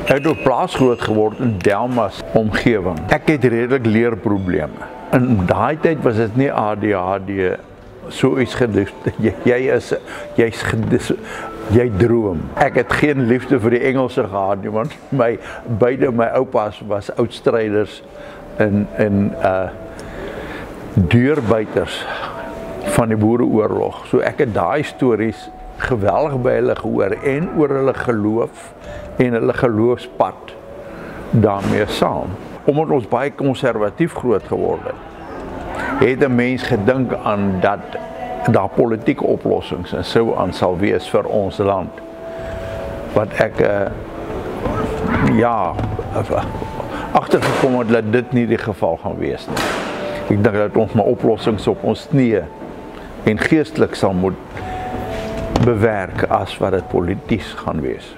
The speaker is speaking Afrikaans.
Ek het op plaas groot geword in Delmas omgewing. Ek het redelik leerprobleme. In daai tyd was dit nie ADHD so iets gedoen. Jy droom. Ek het geen liefde vir die Engelse gehad nie, want beide my oupas was oudstryders in deurbuiters van die Boereoorlog. So ek het daai stories geweldig by hulle gehoor en oor hulle geloof en hulle geloofspad daarmee saam. Omdat ons baie konservatief groot geword het 'n mens gedink aan dat daar politieke oplossings en so aan sal wees vir ons land. Wat ek agtergekom het dat dit nie die geval gaan wees nie. Ek dink dat ons maar oplossings op ons knieë en geestelik sal moet bewerk as wat dit polities gaan wees.